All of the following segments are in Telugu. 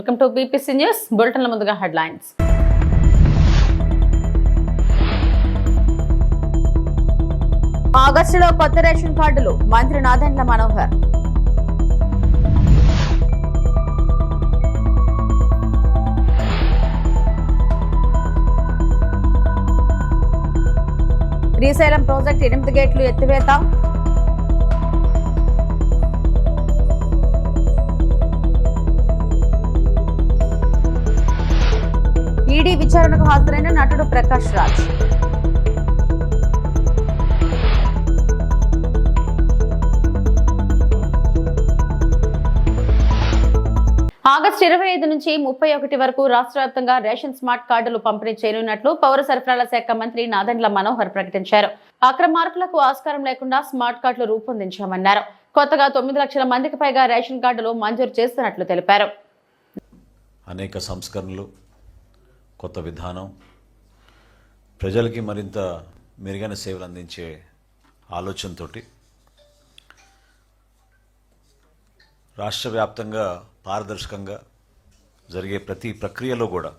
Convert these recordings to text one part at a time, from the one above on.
వెల్కమ్ టు బీపీసీ న్యూస్ బులెటిన్ల ముందుగా హెడ్లైన్స్. ఆగస్టులో కొత్త రేషన్ కార్డులు మంత్రి నాదెండ్ల మనోహర్. శ్రీశైలం ప్రాజెక్టు 8 గేట్లు ఎత్తివేత. ఈడీ విచారణకు హాజరైన నటుడు ప్రకాష్ రాజ్. ఆగస్టు 25 నుంచి 31 వరకు రాష్ట్ర వ్యాప్తంగా రేషన్ స్మార్ట్ కార్డులు పంపిణీ చేయనున్నట్లు పౌర సరఫరాల శాఖ మంత్రి నాదెండ్ల మనోహర్ ప్రకటించారు. అక్రమార్కులకు ఆస్కారం లేకుండా స్మార్ట్ కార్డులు రూపొందించామన్నారు. కొత్తగా 9 లక్షల మందికి పైగా రేషన్ కార్డులు మంజూరు చేస్తున్నట్లు తెలిపారు. అనేక సంస్కరణలు, కొత్త విధానం, ప్రజలకి మరింత మెరుగైన సేవలు అందించే ఆలోచనతో రాష్ట్ర వ్యాప్తంగా పారదర్శకంగా జరిగే ప్రతి ప్రక్రియలో కూడా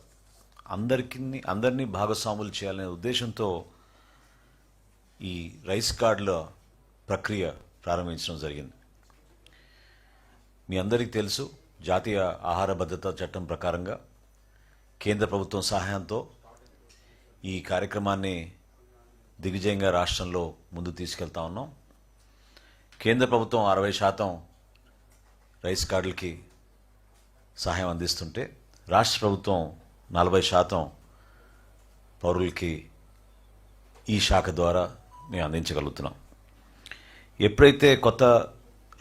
అందరినీ భాగస్వాములు చేయాలనే ఉద్దేశంతో ఈ రైస్ కార్డుల ప్రక్రియ ప్రారంభించడం జరిగింది. మీ అందరికీ తెలుసు, జాతీయ ఆహార భద్రతా చట్టం ప్రకారంగా కేంద్ర ప్రభుత్వం సహాయంతో ఈ కార్యక్రమాన్ని దిగ్విజయంగా రాష్ట్రంలో ముందు తీసుకెళ్తా ఉన్నాం. కేంద్ర ప్రభుత్వం 60% రైస్ కార్డులకి సహాయం అందిస్తుంటే రాష్ట్ర ప్రభుత్వం 40% పౌరులకి ఈ శాఖ ద్వారా మేము అందించగలుగుతున్నాం. ఎప్పుడైతే కొత్త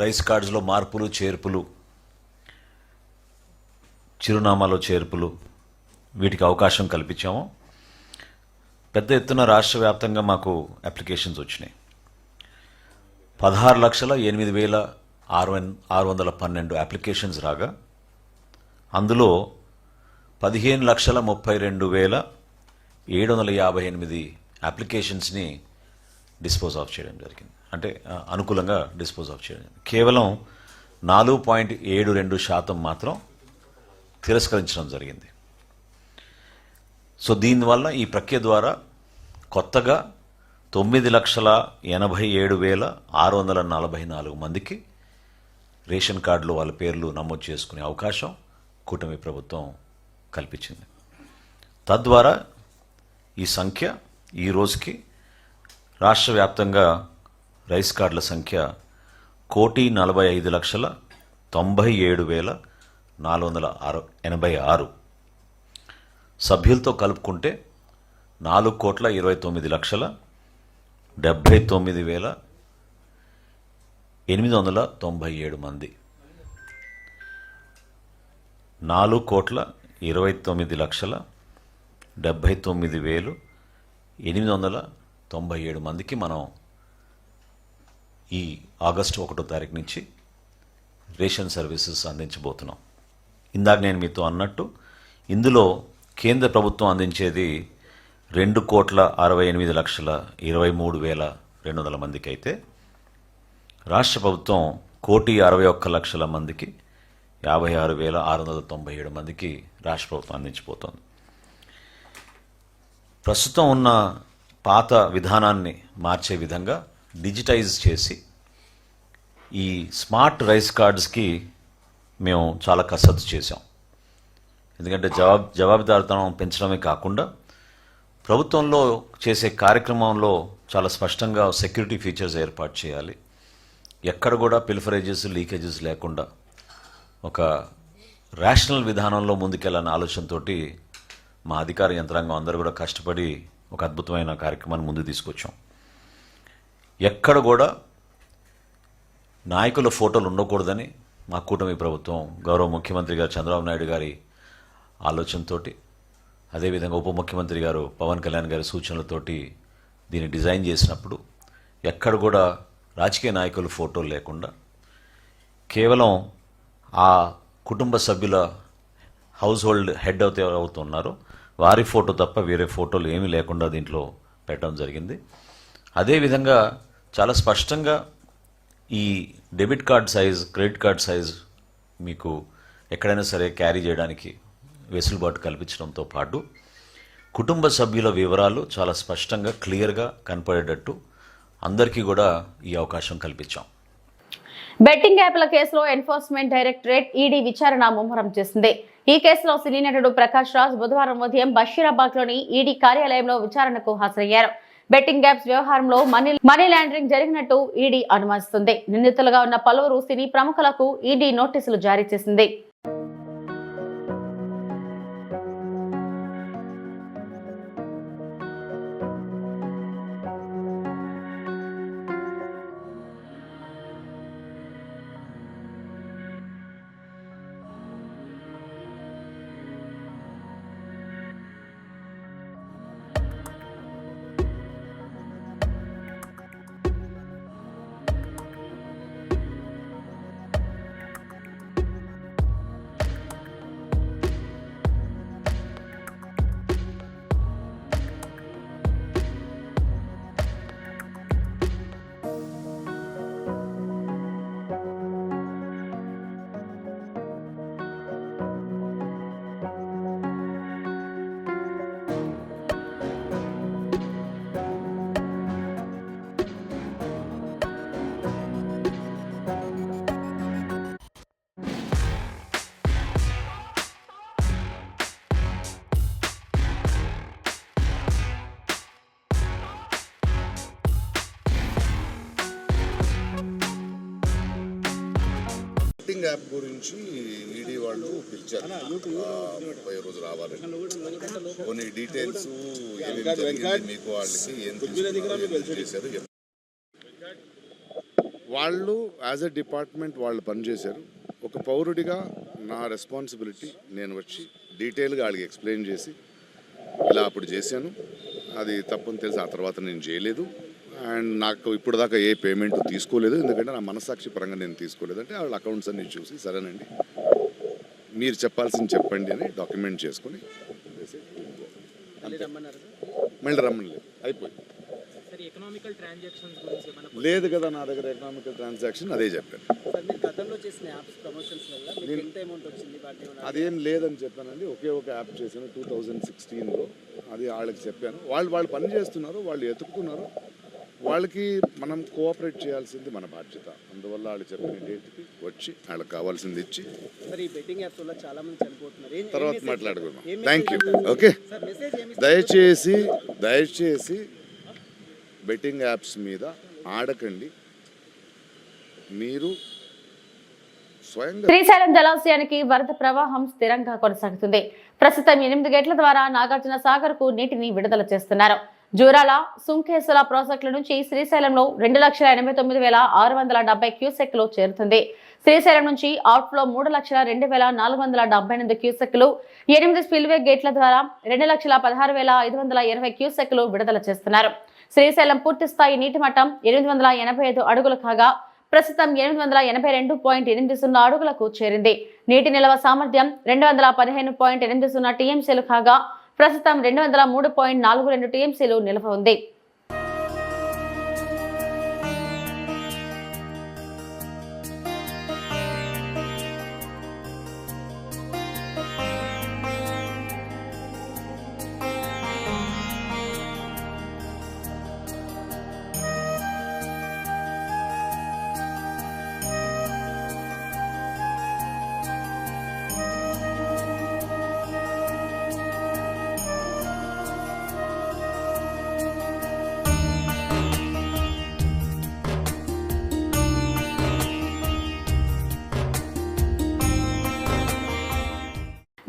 రైస్ కార్డ్స్లో మార్పులు, చేర్పులు, చిరునామాలో చేర్పులు వీటికి అవకాశం కల్పించామో పెద్ద ఎత్తున రాష్ట్ర వ్యాప్తంగా మాకు అప్లికేషన్స్ వచ్చినాయి. 16,08,612 అప్లికేషన్స్ రాగా అందులో 15,32,758 అప్లికేషన్స్ని డిస్పోజ్ ఆఫ్ చేయడం జరిగింది. అంటే అనుకూలంగా డిస్పోజ్ ఆఫ్ చేయడం జరిగింది. కేవలం 4.72% మాత్రం తిరస్కరించడం జరిగింది. సో దీనివల్ల ఈ ప్రక్రియ ద్వారా కొత్తగా 9,87,644 మందికి రేషన్ కార్డులో వాళ్ళ పేర్లు నమోదు చేసుకునే అవకాశం కూటమి ప్రభుత్వం కల్పించింది. తద్వారా ఈ సంఖ్య ఈ రోజుకి రాష్ట్ర వ్యాప్తంగా రైస్ కార్డుల సంఖ్య 1,45,97,486. సభ్యులతో కలుపుకుంటే 4,29,79,897 మంది. 4,29,79,897 మందికి మనం ఈ ఆగస్టు 1వ తారీఖు నుంచి రేషన్ సర్వీసెస్ అందించబోతున్నాం. ఇందాక నేను మీతో అన్నట్టు ఇందులో కేంద్ర ప్రభుత్వం అందించేది 2,68,23,200 మందికి అయితే రాష్ట్ర ప్రభుత్వం 1,61,00,000 మందికి 56,697 మందికి రాష్ట్ర ప్రభుత్వం అందించబోతోంది. ప్రస్తుతం ఉన్న పాత విధానాన్ని మార్చే విధంగా డిజిటైజ్ చేసి ఈ స్మార్ట్ రైస్ కార్డ్స్కి మేము చాలా కసరత్తు చేశాం. ఎందుకంటే జవాబుదారితనం పెంచడమే కాకుండా ప్రభుత్వంలో చేసే కార్యక్రమంలో చాలా స్పష్టంగా సెక్యూరిటీ ఫీచర్స్ ఏర్పాటు చేయాలి. ఎక్కడ కూడా పిల్ఫరేజెస్, లీకేజెస్ లేకుండా ఒక రేషనల్ విధానంలో ముందుకెళ్ళాలనే ఆలోచనతో మా అధికార యంత్రాంగం అందరూ కూడా కష్టపడి ఒక అద్భుతమైన కార్యక్రమాన్ని ముందుకు తీసుకొచ్చాం. ఎక్కడ కూడా నాయకుల ఫోటోలు ఉండకూడదని మా కూటమి ప్రభుత్వం గౌరవ ముఖ్యమంత్రి గారు చంద్రబాబు నాయుడు గారి ఆలోచనతోటి, అదేవిధంగా ఉప ముఖ్యమంత్రి గారు పవన్ కళ్యాణ్ గారి సూచనలతోటి దీన్ని డిజైన్ చేసినప్పుడు ఎక్కడ కూడా రాజకీయ నాయకుల ఫోటోలు లేకుండా కేవలం ఆ కుటుంబ సభ్యుల హౌస్ హోల్డ్ హెడ్ అవుతున్నారో వారి ఫోటో తప్ప వేరే ఫోటోలు ఏమీ లేకుండా దీంట్లో పెట్టడం జరిగింది. అదేవిధంగా చాలా స్పష్టంగా ఈ debit card size, credit card size మీకు ఎక్కడైనా సరే క్యారీ చేయడానికి వెసులుబాటు కల్పించడంతో పాటు కుటుంబ సభ్యుల వివరాలు చాలా స్పష్టంగా క్లియర్గా కనపడేటట్టు అందరికీ కూడా ఈ అవకాశం కల్పించాం. బెట్టింగ్ యాప్ల కేసులో ఎన్ఫోర్స్మెంట్ డైరెక్టరేట్ ఈడీ విచారణ ముమ్మరం చేసింది. ఈ కేసులో సినీ నటుడు ప్రకాష్ రాజ్ బుధవారం ఉదయం బషీరాబాద్లోని ఈడీ కార్యాలయంలో విచారణకు హాజరయ్యారు. బెట్టింగ్ యాప్స్ వ్యవహారంలో మనీ లాండరింగ్ జరిగినట్టు ఈడీ అనుమానిస్తుంది. నిందితులుగా ఉన్న పలువురు సినీ ప్రముఖులకు ఈడీ నోటీసులు జారీ చేసింది. బెట్టింగ్ యాప్ గురించి ఈడీ వాళ్ళు పిలిచారు. 30 రోజు రావాలని కొన్ని డీటెయిల్స్ ఏమేమి జరిగింది మీకు వాళ్ళకి ఏం చేశారు వాళ్ళు యాజ్ ఎ డిపార్ట్మెంట్ వాళ్ళు పనిచేశారు. ఒక పౌరుడిగా నా రెస్పాన్సిబిలిటీ నేను వచ్చి డీటెయిల్గా వాళ్ళకి ఎక్స్ప్లెయిన్ చేసి ఇలా అప్పుడు చేశాను, అది తప్పని తెలిసి ఆ తర్వాత నేను చేయలేదు అండ్ నాకు ఇప్పుడు దాకా ఏ పేమెంట్ తీసుకోలేదు, ఎందుకంటే నా మనసాక్షి పరంగా నేను తీసుకోలేదు. అంటే వాళ్ళ అకౌంట్స్ అన్ని చూసి సరేనండి మీరు చెప్పాల్సింది చెప్పండి అని డాక్యుమెంట్ చేసుకొని మళ్ళీ రమ్మలేదు, అయిపోయింది. లేదు కదా నా దగ్గర ఎకనామికల్ ట్రాన్సాక్షన్, అదే చెప్పాను. అదేం లేదని చెప్పానండి. ఒకే ఒక యాప్ చేశాను 2016లో, అది వాళ్ళకి చెప్పాను. వాళ్ళు పని చేస్తున్నారు, వాళ్ళు ఎతుకుతున్నారు, వాళ్ళకి మనం కోఆపరేట్ చేయాల్సింది మన బాధ్యత. అందువల్ల వాళ్ళు చెప్పిన డేట్కి వచ్చి వాళ్ళకి కావాల్సింది ఇచ్చి తర్వాత మాట్లాడుకున్నాం. Thank you. ఓకే, దయచేసి బెట్టింగ్ యాప్స్ మీద ఆడకండి. మీరు శ్రీశైలం జలాశయానికి వరద ప్రవాహం స్థిరంగా కొనసాగుతుంది. ప్రస్తుతం 8 గేట్ల ద్వారా నాగార్జున సాగర్ కు నీటిని విడుదల చేస్తున్నారు. జూరాల, సుంకేసుల ప్రాజెక్టుల నుంచి శ్రీశైలంలో 2,89,670 క్యూసెక్లు చేరుతుంది. శ్రీశైలం నుంచి అవుట్ఫ్లో 3,02,478 క్యూసెక్లు, 8 స్పిల్వే గేట్ల ద్వారా 2,16,520 క్యూసెక్లు విడుదల చేస్తున్నారు. శ్రీశైలం పూర్తి స్థాయి నీటి మట్టం 885 అడుగులు కాగా ప్రస్తుతం 882.80 అడుగులకు చేరింది. నీటి నిల్వ సామర్థ్యం 215.80 టీఎంసీలు కాగా ప్రస్తుతం 203.42 టీఎంసీలు నిల్వ ఉంది.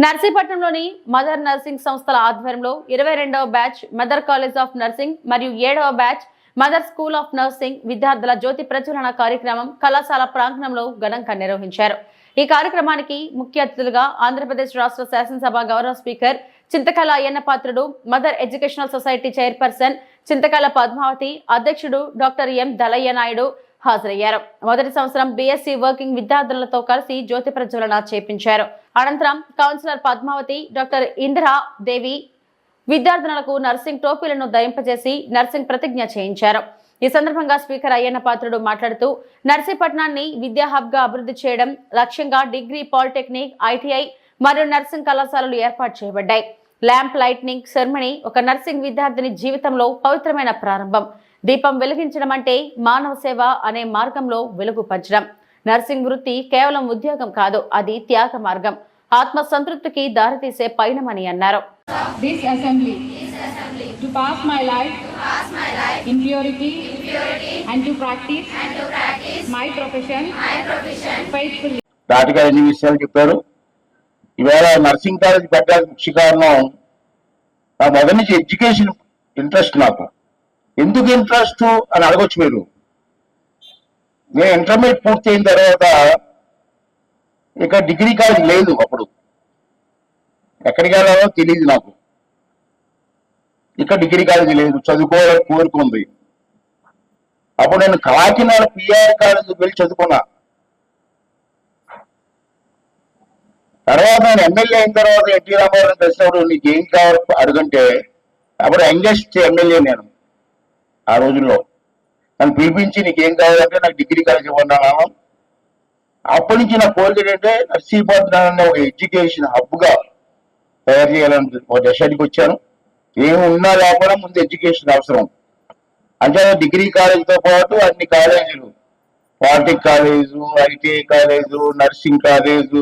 నర్సీపట్నంలోని మదర్ నర్సింగ్ సంస్థల ఆధ్వర్యంలో 22వ batch mother college of nursing మరియు 7వ batch mother school of nursing విద్యార్థుల జ్యోతి ప్రజ్వలన కార్యక్రమం కళాశాల ప్రాంగణంలో ఘనంగా నిర్వహించారు. ఈ కార్యక్రమానికి ముఖ్య అతిథులుగా ఆంధ్రప్రదేశ్ రాష్ట్ర శాసనసభ గౌరవ స్పీకర్ చింతకాయల Ayyanna Patrudu, mother educational society chairperson చింతకాయల పద్మావతి, అధ్యక్షుడు డాక్టర్ ఎం దళయ్య నాయుడు హాజరయ్యారు. మొదటి సంవత్సరం బీఎస్సీ వర్కింగ్ విద్యార్థులతో కలిసి జ్యోతి ప్రజ్వలన చేపించారు. అనంతరం కౌన్సిలర్ పద్మావతి, డాక్టర్ ఇందిరా దేవి విద్యార్థులకు నర్సింగ్ టోపీలను ధరింపజేసి నర్సింగ్ ప్రతిజ్ఞ చేయించారు. ఈ సందర్భంగా స్పీకర్ అయ్యన్న పాత్రుడు మాట్లాడుతూ నర్సీపట్నాన్ని విద్యా హబ్ గా అభివృద్ధి చేయడం లక్ష్యంగా డిగ్రీ, పాలిటెక్నిక్, ఐటీఐ మరియు నర్సింగ్ కళాశాలలు ఏర్పాటు చేయబడ్డాయి. ల్యాంప్ లైట్నింగ్ సెరమనీ ఒక నర్సింగ్ విద్యార్థిని జీవితంలో పవిత్రమైన ప్రారంభం. దీపం వెలిగించడం అంటే మానవ సేవ అనే మార్గంలో వెలుగు పంచడం. నర్సింగ్ వృత్తి కేవలం ఉద్యోగం కాదు, అది త్యాగ మార్గం, ఆత్మ సంతృప్తికి దారితీసే పయనమని అన్నారు. This assembly to pass my life in purity and to practice my profession faithfully. దాటిగా ఎన్ని విషయాలు చెప్పారు. ఈవేళ నర్సింగ్ కాలేజ్ పెట్టడానికి ముఖ్య కారణం నా మొదటి నుంచి ఎడ్యుకేషన్ ఇంట్రెస్ట్. నాకు ఎందుకు ఇంట్రెస్ట్ అని అడగొచ్చు మీరు. నేను ఇంటర్మీడియట్ పూర్తి అయిన తర్వాత ఇక డిగ్రీ కాలేజ్ లేదు. అప్పుడు ఎక్కడికి వెళ్ళాలో తెలియదు నాకు. ఇక్కడ డిగ్రీ కాలేజ్ లేదు, చదువుకోవాలని కోరుకుంది. అప్పుడు నేను కాకినాడ పిఆర్ కాలేజ్ వెళ్ళి చదువుకున్నా. తర్వాత నేను ఎమ్మెల్యే అయిన తర్వాత ఎన్టీ రామారావు కలిసినప్పుడు నీకు ఏం కావాలి అడుగుంటే అప్పుడు యంగెస్ట్ ఎమ్మెల్యే నేను ఆ రోజుల్లో. నన్ను పిలిపించి నీకు ఏం కావాలంటే నాకు డిగ్రీ కాలేజ్ ఇవ్వన్నాను. అప్పటి నుంచి నా కోరిక ఏంటంటే నర్సీపట్నాన్ని ఒక ఎడ్యుకేషన్ హబ్గా తయారు చేయాలని ఒక డెసిషన్కి వచ్చాను. ఏమి ఉన్నా లేకపోయినా ముందు ఎడ్యుకేషన్ అవసరం. అంటే డిగ్రీ కాలేజీతో పాటు అన్ని కాలేజీలు, polytech college, ITI college, nursing college,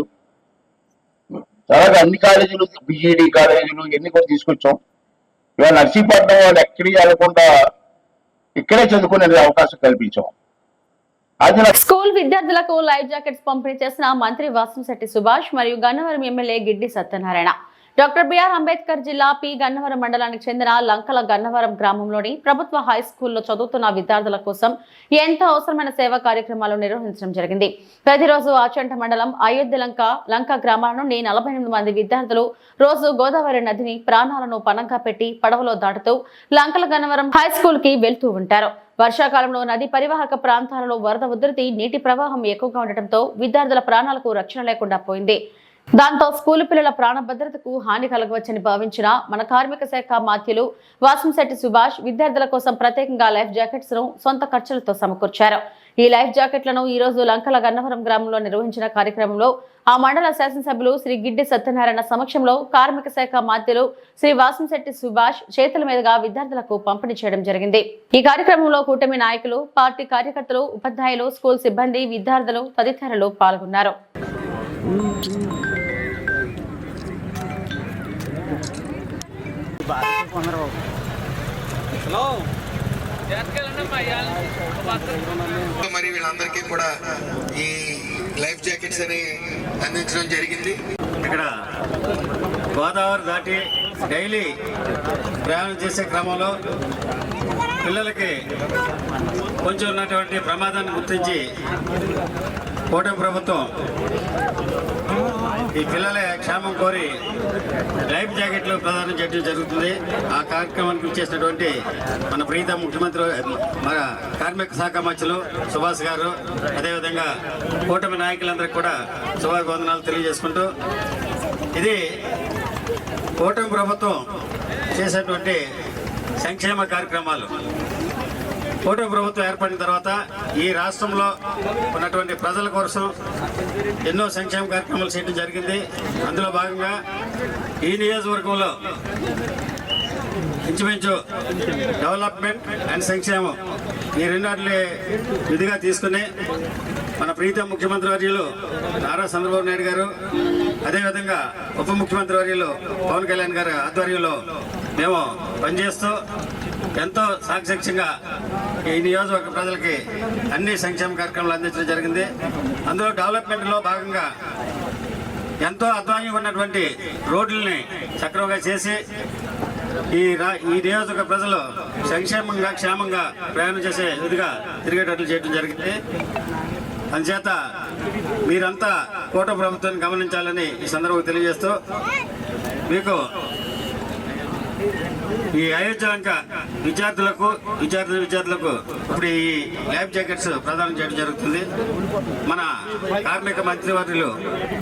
అలాగే అన్ని కాలేజీలు, బీఈడి కాలేజీలు ఇవన్నీ కూడా తీసుకొచ్చాం. ఇవాళ నర్సీపట్నం వాళ్ళు ఎక్కడికి వెళ్ళకుండా ఇక్కడే చదువుకునే అవకాశం కల్పించాం. స్కూల్ విద్యార్థులకు లైఫ్ జాకెట్స్ పంపిణీ చేసిన మంత్రి వాసంశెట్టి సుభాష్ మరియు Gannavaram MLA Giddi Satyanarayana. Doctor BR Ambedkar జిల్లా పి గన్నవరం మండలానికి చెందిన లంకల గన్నవరం గ్రామంలోని ప్రభుత్వ హై స్కూల్లో చదువుతున్న విద్యార్థుల కోసం ఎంతో అవసరమైన సేవా కార్యక్రమాలు నిర్వహించడం జరిగింది. ప్రతిరోజు ఆచంట మండలం అయోధ్య లంక గ్రామాల నుండి 48 మంది విద్యార్థులు రోజు గోదావరి నదిని ప్రాణాలను పణంగా పెట్టి పడవలో దాటుతూ లంకల గన్నవరం హై స్కూల్ కి వెళ్తూ ఉంటారు. వర్షాకాలంలో నది పరివాహక ప్రాంతాలలో వరద ఉధృతి, నీటి ప్రవాహం ఎక్కువగా ఉండటంతో విద్యార్థుల ప్రాణాలకు రక్షణ లేకుండా పోయింది. దాంతో స్కూలు పిల్లల ప్రాణ భద్రతకు హాని కలగవచ్చని భావించిన మన కార్మిక శాఖ మాత్యులు వాసంశెట్టి సుభాష్ విద్యార్థుల కోసం ప్రత్యేకంగా లైఫ్ జాకెట్స్ ను సొంత ఖర్చులతో సమకూర్చారు. ఈ లైఫ్ జాకెట్లను ఈ రోజు లంకల గన్నవరం గ్రామంలో నిర్వహించిన కార్యక్రమంలో ఆ మండల శాసనసభ్యులు శ్రీ గిడ్డి సత్యనారాయణ సమక్షంలో కార్మిక శాఖ మాత్యులు శ్రీ వాసంశెట్టి సుభాష్ చేతుల మీదుగా విద్యార్థులకు పంపిణీ చేయడం జరిగింది. ఈ కార్యక్రమంలో కూటమి నాయకులు, పార్టీ కార్యకర్తలు, ఉపాధ్యాయులు, స్కూల్ సిబ్బంది, విద్యార్థులు తదితరులు పాల్గొన్నారు. మరి వీళ్ళందరికీ కూడా ఈ లైఫ్ జాకెట్స్ అని అందించడం జరిగింది. ఇక్కడ గోదావరి దాటి డైలీ ప్రయాణం చేసే క్రమంలో పిల్లలకి కొంచెం ఉన్నటువంటి ప్రమాదాన్ని గుర్తించి కూటమి ప్రభుత్వం ఈ పిల్లల క్షేమం కోరి లైఫ్ జాకెట్లు ప్రదానం చేయడం జరుగుతుంది. ఆ కార్యక్రమానికి చేసినటువంటి మన ప్రీత ముఖ్యమంత్రి, మన కార్మిక శాఖ మంత్రులు సుభాష్ గారు, అదేవిధంగా కూటమి నాయకులందరికీ కూడా శుభాభివందనాలు తెలియజేసుకుంటూ, ఇది కూటమి ప్రభుత్వం చేసేటువంటి సంక్షేమ కార్యక్రమాలు. కూటమి ప్రభుత్వం ఏర్పడిన తర్వాత ఈ రాష్ట్రంలో ఉన్నటువంటి ప్రజల కోసం ఎన్నో సంక్షేమ కార్యక్రమాలు చేయడం జరిగింది. అందులో భాగంగా ఈ నియోజకవర్గంలో ఇంచుమించు డెవలప్మెంట్ అండ్ సంక్షేమం ఈ రెండాటిని విధిగా తీసుకుని మన ప్రీతం ముఖ్యమంత్రి వర్యులు నారా చంద్రబాబు నాయుడు గారు, అదేవిధంగా ఉప ముఖ్యమంత్రి వర్యులు పవన్ కళ్యాణ్ గారి ఆధ్వర్యంలో మేము పనిచేస్తూ ఎంతో సాక్షిగా ఈ నియోజకవర్గ ప్రజలకి అన్ని సంక్షేమ కార్యక్రమాలు అందించడం జరిగింది. అందులో డెవలప్మెంట్లో భాగంగా ఎంతో అధ్వానంగా ఉన్నటువంటి రోడ్లని సక్రమంగా చేసి ఈ నియోజకవర్గ ప్రజలు సంక్షేమంగా క్షేమంగా ప్రయాణం చేసే విధిగా తిరిగేటట్లు చేయడం జరిగింది. అందుచేత మీరంతా కూటమి ప్రభుత్వాన్ని గమనించాలని ఈ సందర్భంగా తెలియజేస్తూ, మీకు ఈ అయోధ్య లంక విద్యార్థులకు ఇప్పుడు ఈ లైఫ్ జాకెట్స్ ప్రదానం చేయడం జరుగుతుంది. మన కార్మిక మంత్రివర్యులు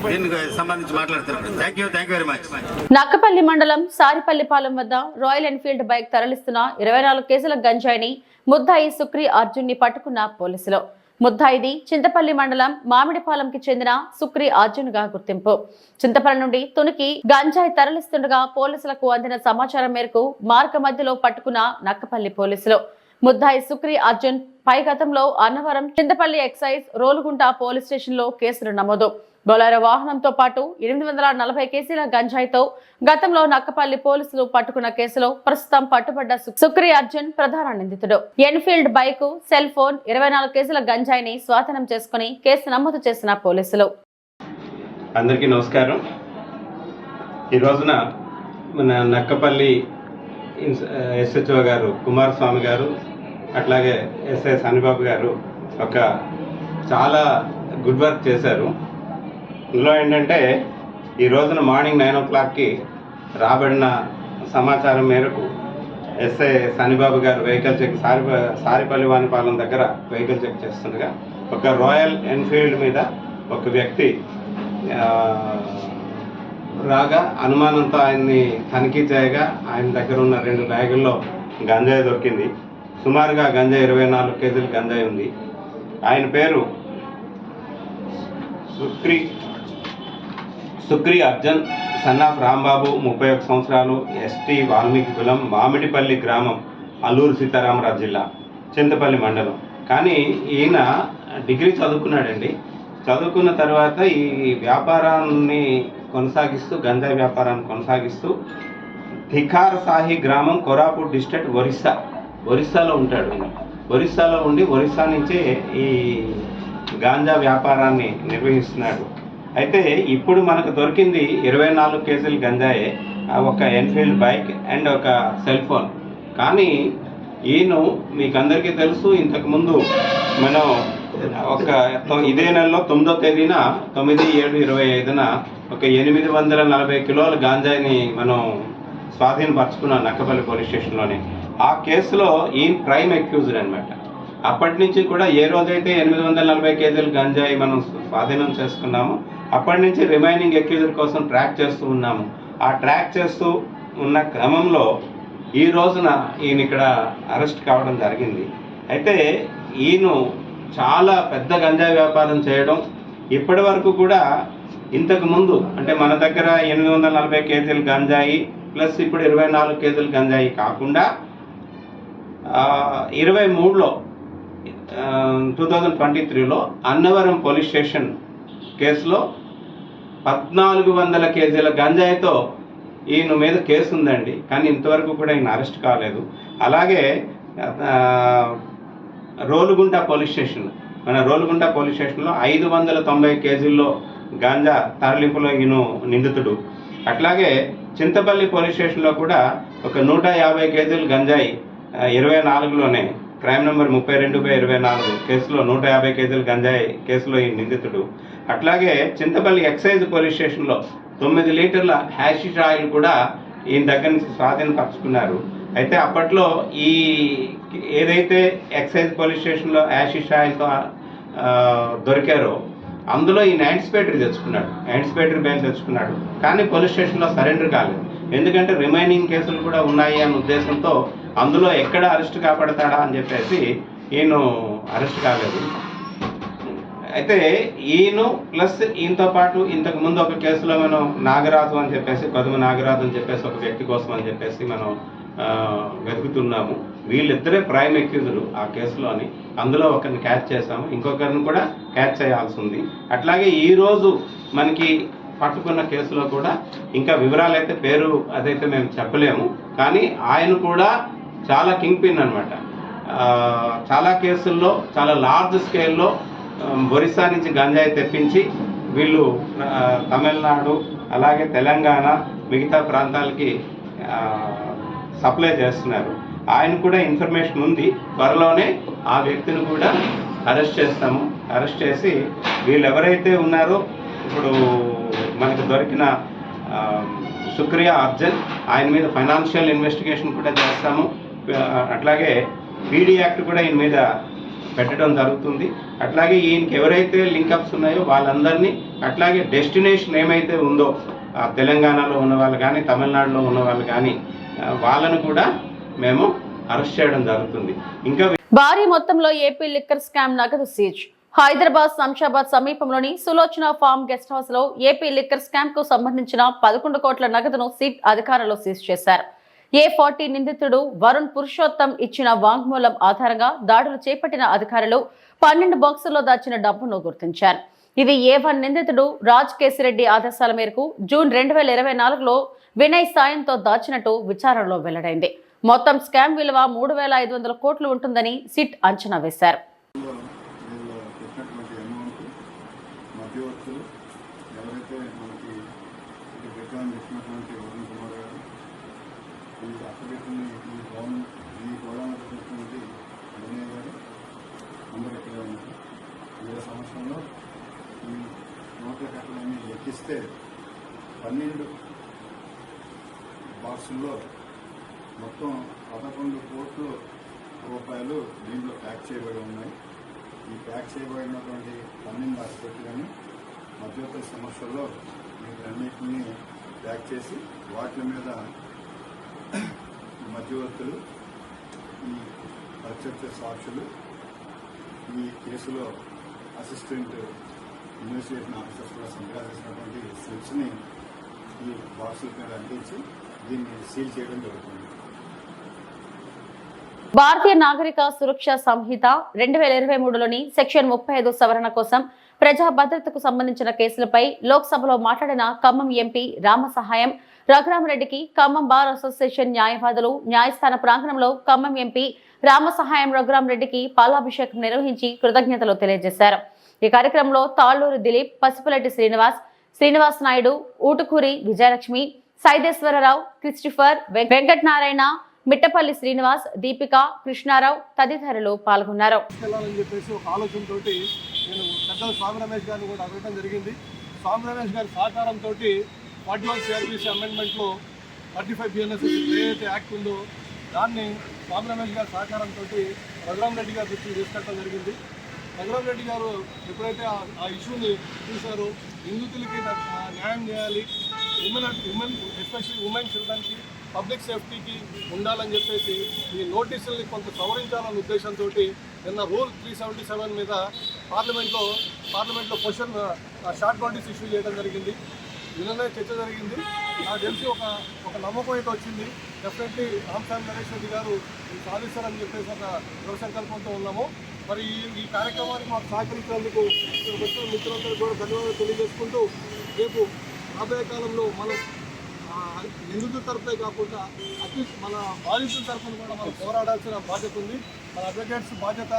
దీనికి సంబంధించి మాట్లాడుతున్నారు. Thank you very much. Nakkapalli మండలం సారిపల్లిపాలెం వద్ద రాయల్ ఎన్ఫీల్డ్ బైక్ తరలిస్తున్న 24 కేసుల గంజాయిని ముద్దాయి సుక్రీ అర్జున్ ని పట్టుకున్న పోలీసులు. ముద్దాయిది చింతపల్లి మండలం మామిడిపాలెంకి చెందిన సుక్రీ అర్జున్ గా గుర్తింపు. చింతపల్లి నుండి తునికి గంజాయి తరలిస్తుండగా పోలీసులకు అందిన సమాచారం మేరకు మార్గ మధ్యలో పట్టుకున్న నక్కపల్లి పోలీసులు. ముద్దాయి సుక్రీ అర్జున్ పై గతంలో Annavaram, Chintapalli excise, Rolugunta police station లో కేసులు నమోదు. బొలెరో వాహనంతో పాటు 840 కేజీల గంజాయితో గతంలో నక్కపల్లి పోలీసులు పట్టుకున్న కేసులో ప్రస్తుతం పట్టుబడ్డ సుక్రీ అర్జున్ ప్రధాన నిందితుడు. ఎన్ఫీల్డ్ బైక్, సెల్ ఫోన్, 24 కేజీల గంజాయిని స్వాధీనం చేసుకుని కేసు నమోదు చేసిన పోలీసులు. అందరికీ నమస్కారం. ఈ రోజున మన నక్కపల్లి ఎస్హెచ్ఓ గారు కుమారస్వామి గారు, అట్లాగే ఎస్ఐ సన్నిబాబు గారు ఒక చాలా గుడ్ వర్క్ చేశారు. ఇందులో ఏంటంటే ఈ రోజున మార్నింగ్ 9 o'clockకి రాబడిన సమాచారం మేరకు ఎస్ఐ సన్నిబాబు గారు వెహికల్ చెక్ సారిపల్లి వానిపాలెం దగ్గర వెహికల్ చెక్ చేస్తుండగా ఒక రాయల్ ఎన్ఫీల్డ్ మీద ఒక వ్యక్తి రాగా అనుమానంతో ఆయన్ని తనిఖీ చేయగా ఆయన దగ్గర ఉన్న 2 బ్యాగుల్లో గంజాయి దొరికింది. సుమారుగా గంజాయి 24 కేజీలు గంజాయి ఉంది. ఆయన పేరు సుక్రీ అర్జున్, సన్ ఆఫ్ రాంబాబు, 31 సంవత్సరాలు, ఎస్టీ వాల్మీకి కులం, మామిడిపల్లి గ్రామం, అల్లూరు సీతారామరాజు జిల్లా, చింతపల్లి మండలం. కానీ ఈయన డిగ్రీ చదువుకున్నాడండి. చదువుకున్న తర్వాత ఈ వ్యాపారాన్ని కొనసాగిస్తూ, గంజాయి వ్యాపారాన్ని కొనసాగిస్తూ ధికార్ సాహి గ్రామం, కోరాపుట్ డిస్ట్రిక్ట్, ఒరిస్సాలో ఉంటాడు. ఒరిస్సాలో ఉండి ఒరిస్సా నుంచే ఈ గాంజా వ్యాపారాన్ని నిర్వహిస్తున్నాడు. అయితే ఇప్పుడు మనకు దొరికింది 24 కేజీల గంజాయే, ఒక ఎన్ఫీల్డ్ బైక్ అండ్ ఒక సెల్ ఫోన్. కానీ ఈయన మీకు అందరికీ తెలుసు, ఇంతకుముందు మనం ఇదే నెలలో 9వ తేదీన 9/7/25న ఒక 840 కిలోల గాంజాయిని మనం స్వాధీనపరచుకున్నాం నక్కపల్లి పోలీస్ స్టేషన్లోనే. ఆ కేసులో ఈయన ప్రైమ్ అక్యూజ్డ్ అనమాట. అప్పటి నుంచి కూడా ఏ రోజైతే 840 కేజీల గంజాయి మనం స్వాధీనం చేసుకున్నామో అప్పటి నుంచి రిమైనింగ్ అక్యూజ్డ్ కోసం ట్రాక్ చేస్తూ ఉన్నాము. ఆ ట్రాక్ చేస్తూ ఉన్న క్రమంలో ఈ రోజున ఈయన ఇక్కడ అరెస్ట్ కావడం జరిగింది. అయితే ఈయన చాలా పెద్ద గంజాయి వ్యాపారం చేయడం, ఇప్పటి వరకు కూడా ఇంతకు ముందు అంటే మన దగ్గర 840 కేజీల గంజాయి ప్లస్ ఇప్పుడు 24 కేజీల గంజాయి కాకుండా 23లో 2023లో అన్నవరం పోలీస్ స్టేషన్ కేసులో 1400 కేజీల గంజాయితో ఈయన మీద కేసు ఉందండి. కానీ ఇంతవరకు కూడా ఈయన అరెస్ట్ కాలేదు. అలాగే రోలుగుంట పోలీస్ స్టేషన్, మన రోలుగుంట పోలీస్ స్టేషన్లో 590 కేజీల్లో గాంజా తరలింపులో ఈయన నిందితుడు. అట్లాగే చింతపల్లి పోలీస్ స్టేషన్లో కూడా ఒక 150 కేజీల గంజాయి 24లోనే క్రైమ్ నెంబర్ 32/24 కేసులో 150 కేజీల గంజాయి కేసులో ఈ నిందితుడు. అట్లాగే చింతపల్లి ఎక్సైజ్ పోలీస్ స్టేషన్లో 9 లీటర్ల హ్యాషిష్ ఆయిల్ కూడా ఈయన దగ్గర నుంచి స్వాధీనపరుచుకున్నారు. అయితే అప్పట్లో ఈ ఏదైతే ఎక్సైజ్ పోలీస్ స్టేషన్లో హ్యాషిష్ ఆయిల్తో దొరికారో అందులో ఈయన యాంటిసిపేటరీ బెయిల్ తెచ్చుకున్నాడు. కానీ పోలీస్ స్టేషన్లో సరెండర్ కాలేదు. ఎందుకంటే రిమైనింగ్ కేసులు కూడా ఉన్నాయి అనే ఉద్దేశంతో అందులో ఎక్కడ అరెస్ట్ కాపాడతాడా అని చెప్పేసి ఈయన అరెస్ట్ కాలేదు. అయితే ఈయన ప్లస్ ఈయనతో పాటు ఇంతకు ముందు ఒక కేసులో మనం నాగరాజు అని చెప్పేసి, కొదమ నాగరాజు అని చెప్పేసి ఒక వ్యక్తి కోసం అని చెప్పేసి మనం వెతుకుతున్నాము. వీళ్ళిద్దరే ప్రైమ్ అక్యూజ్డ్ ఆ కేసులోని. అందులో ఒకరిని క్యాచ్ చేసాము, ఇంకొకరిని కూడా క్యాచ్ చేయాల్సి ఉంది. అట్లాగే ఈరోజు మనకి పట్టుకున్న కేసులో కూడా ఇంకా వివరాలు అయితే పేరు అదైతే మేము చెప్పలేము. కానీ ఆయన కూడా చాలా కింగ్ పిన్ అనమాట. చాలా కేసుల్లో చాలా లార్జ్ స్కేల్లో ఒరిస్సా నుంచి గంజాయి తెప్పించి వీళ్ళు తమిళనాడు అలాగే తెలంగాణ మిగతా ప్రాంతాలకి సప్లై చేస్తున్నారు. ఆయన కూడా ఇన్ఫర్మేషన్ ఉంది. త్వరలోనే ఆ వ్యక్తిని కూడా అరెస్ట్ చేస్తాము. అరెస్ట్ చేసి వీళ్ళు ఎవరైతే ఉన్నారో ఇప్పుడు మనకు దొరికిన సుక్రియా అర్జున్, ఆయన మీద ఫైనాన్షియల్ ఇన్వెస్టిగేషన్ కూడా చేస్తాము. అట్లాగే పీడీ యాక్ట్ కూడా ఈయన మీద పెట్టడం జరుగుతుంది. అట్లాగే ఈయనకి ఎవరైతే లింకప్స్ ఉన్నాయో వాళ్ళందరినీ, అట్లాగే డెస్టినేషన్ ఏమైతే ఉందో తెలంగాణలో ఉన్న వాళ్ళు కానీ తమిళనాడులో ఉన్న వాళ్ళు కానీ వాళ్ళను కూడా మేము అరెస్ట్ చేయడం జరుగుతుంది. ఇంకా భారీ మొత్తంలో ఏపీ లిక్కర్ స్కామ్ నగదు సీజ్. హైదరాబాద్ శంషాబాద్ సమీపంలోని సులోచన ఫార్మ్ గెస్ట్ హౌస్ లో ఏపీ లిక్కర్ స్కామ్ కు సంబంధించిన 11 కోట్ల నగదును సిట్ అధికారులు సీజ్ చేశారు. A40 నిందితుడు వరుణ్ పురుషోత్తం ఇచ్చిన వాంగ్మూలం ఆధారంగా దాడులు చేపట్టిన అధికారులు 12 బాక్సుల్లో దాచిన డబ్బును గుర్తించారు. ఇది A1 నిందితుడు రాజ్ కేసిరెడ్డి ఆదేశాల మేరకు జూన్ 2024లో వినయ్ సాయంతో దాచినట్టు విచారణలో వెల్లడైంది. మొత్తం స్కామ్ విలువ 3,500 కోట్లు ఉంటుందని సిట్ అంచనా వేశారు. సంవత్సరంలో ఈ నోట్ల కట్టలన్నీ లెక్కిస్తే 12 బాక్సుల్లో మొత్తం 11 కోట్ల రూపాయలు దీంట్లో ప్యాక్ చేయబడి ఉన్నాయి. ఈ ప్యాక్ చేయబడినటువంటి 12 బాక్స్ కానీ మధ్యవర్తి సమస్యల్లో వీటన్నిటిని ప్యాక్ చేసి వాటి మీద మధ్యవర్తులు, ఈ ప్రత్యక్ష సాక్షులు, ఈ కేసులో అసిస్టెంట్ ఇన్వెస్టిగేషన్ ఆఫీసర్స్ కూడా సంతకాలు చేసినటువంటి స్లిప్స్ని ఈ బాక్సుల మీద అందించి దీన్ని సీల్ చేయడం జరుగుతుంది. భారతీయ నాగరిక సురక్ష సంహిత 2023లోని సెక్షన్ 35 సవరణ కోసం ప్రజా భద్రతకు సంబంధించిన కేసులపై లోక్సభలో మాట్లాడిన ఖమ్మం ఎంపీ రామసహాయం రఘురామరెడ్డికి ఖమ్మం బార్ అసోసియేషన్ న్యాయవాదులు న్యాయస్థాన ప్రాంగణంలో ఖమ్మం ఎంపీ రామసహాయం రఘురామరెడ్డికి పాలాభిషేకం నిర్వహించి కృతజ్ఞతలు తెలియజేశారు. ఈ కార్యక్రమంలో తాళ్లూరు దిలీప్, పసుపులెట్టి శ్రీనివాస్ నాయుడు, ఊటుకూరి విజయలక్ష్మి, సైదేశ్వరరావు, క్రిస్టిఫర్, వెంకటనారాయణ, మిట్టపల్లి శ్రీనివాస్, దీపిక, కృష్ణారావు తదితరులు పాల్గొన్నారు. ఆలోచనతో నేను పెద్దల స్వామి రమేష్ గారిని కూడా అడగడం జరిగింది. స్వామి రమేష్ గారి సహకారంతో 41 సిఆర్పిసి అమెండ్మెంట్లో 35 బిఎన్ఎస్ ఏదైతే యాక్ట్ ఉందో దాన్ని స్వామి రమేష్ గారి సహకారంతో రఘురామరెడ్డి గారి దృష్టికి తీసుకెళ్ళడం జరిగింది. రఘురామరెడ్డి గారు ఎప్పుడైతే ఆ ఇష్యూని చూశారో, నిందితులకి న్యాయం చేయాలి, ఉమెన్ ఎస్పెషల్లీ ఉమెన్ చిల్డ్రన్కి పబ్లిక్ సేఫ్టీకి ఉండాలని చెప్పేసి ఈ నోటీసుల్ని కొంత సవరించాలన్న ఉద్దేశంతో నిన్న రూల్ 377 మీద పార్లమెంట్లో క్వశ్చన్ షార్ట్ నోటీస్ ఇష్యూ చేయడం జరిగింది. నిన్ననే చర్చ జరిగింది. నాకు తెలిసి ఒక నమ్మకం అయితే వచ్చింది. డెఫినెట్లీ రామస్వామి నరేష్ రెడ్డి గారు సాధిస్తారని చెప్పేసి ఒక దృఢ సంకల్పంతో ఉన్నాము. మరి ఈ కార్యక్రమానికి మాకు సహకరించినందుకు వచ్చిన మిత్రులందరూ కూడా ధన్యవాదాలు తెలియజేసుకుంటూ, రేపు రాబోయే కాలంలో మనం నిందితుల తరఫునే కాకుండా అట్లీస్ట్ మన బాధితుల తరఫున కూడా మనం పోరాడాల్సిన బాధ్యత ఉంది. మన అడ్వకేట్స్ బాధ్యత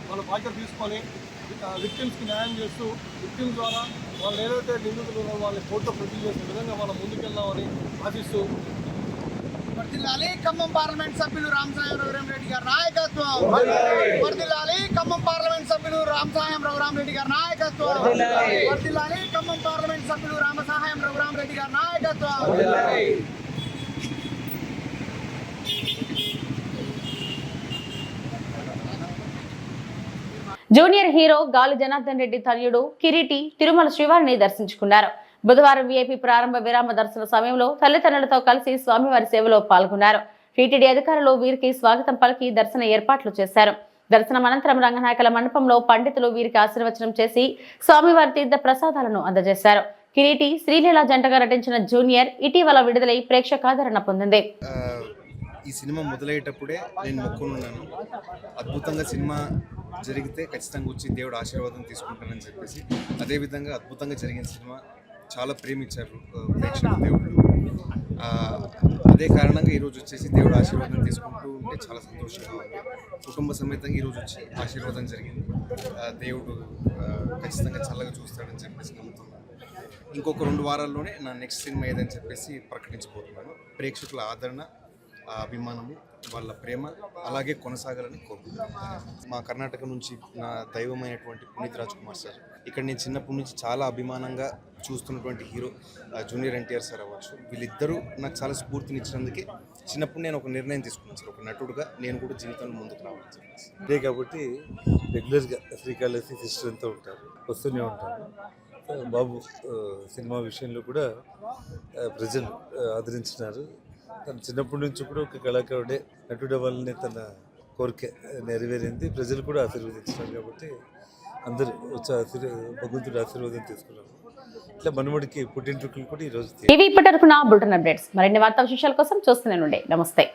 మన బాధ్యత తీసుకొని విక్టిమ్స్కి న్యాయం చేస్తూ, విక్టిమ్స్ ద్వారా వాళ్ళు ఏదైతే నిందితులు ఉన్నారో వాళ్ళని కోర్టులో ప్రొడ్యూస్ చేసే విధంగా మనం ముందుకెళ్దామని ఆశిస్తూ, వర్ధిల్లాలి ఖమ్మం పార్లమెంట్ సభ్యులు రామసాయం రఘురామరెడ్డి గారి నాయకత్వం. వర్ధిల్లాలి ఖమ్మం పార్లమెంట్ సభ్యులు రామసాయం రఘురామరెడ్డి గారి నాయకత్వం. వర్ధిల్లాలి ఖమ్మం పార్లమెంట్ సభ్యులు రామసాయం రఘురామరెడ్డి గారి నాయకత్వం. జూనియర్ హీరో గాలి జనార్దన్ రెడ్డి తనయుడు కిరీటి తిరుమల శ్రీవారిని దర్శించుకున్నారు. బుధవారం వీఐపీ ప్రారంభ విరామ దర్శన సమయంలో తల్లిదండ్రులతో కలిసి స్వామివారి సేవలో పాల్గొన్నారు. టీటీడీ అధికారులు వీరికి స్వాగతం పలికి దర్శన ఏర్పాట్లు చేశారు. దర్శనం అనంతరం రంగనాయకుల మండపంలో పండితులు వీరికి ఆశీర్వచనం చేసి స్వామివారి తీర్థ ప్రసాదాలను అందజేశారు. కిరీటి శ్రీలీల జంటగా నటించిన జూనియర్ ఇటీవల విడుదలై ప్రేక్షకాదరణ పొందింది. ఈ సినిమా మొదలయ్యేటప్పుడే నేను మొక్కున్నాను, అద్భుతంగా సినిమా జరిగితే ఖచ్చితంగా వచ్చి దేవుడు ఆశీర్వాదం తీసుకుంటానని చెప్పేసి. అదేవిధంగా అద్భుతంగా జరిగిన సినిమా చాలా ప్రేమించారు ప్రేక్షకులు, దేవుళ్ళు. అదే కారణంగా ఈరోజు వచ్చేసి దేవుడు ఆశీర్వాదం తీసుకుంటూ ఉంటే చాలా సంతోషంగా ఉంది. కుటుంబ సమేతంగా ఈరోజు వచ్చి ఆశీర్వాదం జరిగింది. దేవుడు ఖచ్చితంగా చల్లగా చూస్తాడని చెప్పేసి నమ్ముతున్నాను. ఇంకొక 2 వారాల్లోనే నా నెక్స్ట్ సినిమా ఏదని చెప్పేసి ప్రకటించబోతున్నాను. ప్రేక్షకుల ఆదరణ, అభిమానము, వాళ్ళ ప్రేమ అలాగే కొనసాగాలని కోరుకుంటున్నాను. మా కర్ణాటక నుంచి నా దైవమైనటువంటి పునీత్ రాజ్ కుమార్ సార్ ఇక్కడ నేను చిన్నప్పటి నుంచి చాలా అభిమానంగా చూస్తున్నటువంటి హీరో జూనియర్ ఎన్టీఆర్ సార్ అవ్వచ్చు. వీళ్ళిద్దరూ నాకు చాలా స్ఫూర్తినిచ్చినందుకే చిన్నప్పుడు నేను ఒక నిర్ణయం తీసుకున్నాను సార్, ఒక నటుడుగా నేను కూడా జీవితంలో ముందుకు రావాలని చెప్పేసి. అదే కాబట్టి రెగ్యులర్గా శ్రీకాళహస్తి సిస్టర్ అంతా ఉంటారు, వస్తూనే ఉంటారు. బాబు సినిమా విషయంలో కూడా ప్రజలు ఆదరించినారు. తను చిన్నప్పటి నుంచి కూడా ఒక కళాకారుడే, నటుడు అవ్వాలనే తన కోరిక నెరవేరింది. ప్రజలు కూడా ఆశీర్వదించినారు కాబట్టి అందరూ వచ్చి భగవంతుడి ఆశీర్వాదం తీసుకున్నారు. ఇట్లా మనముడికి పుట్టింటికలు కూడా ఈరోజు ఇవి ఇప్పటివరకు నా బులెటిన్ అప్డేట్స్. మరిన్ని వార్తా విశేషాల కోసం చూస్తూనే ఉండండి. నమస్తే.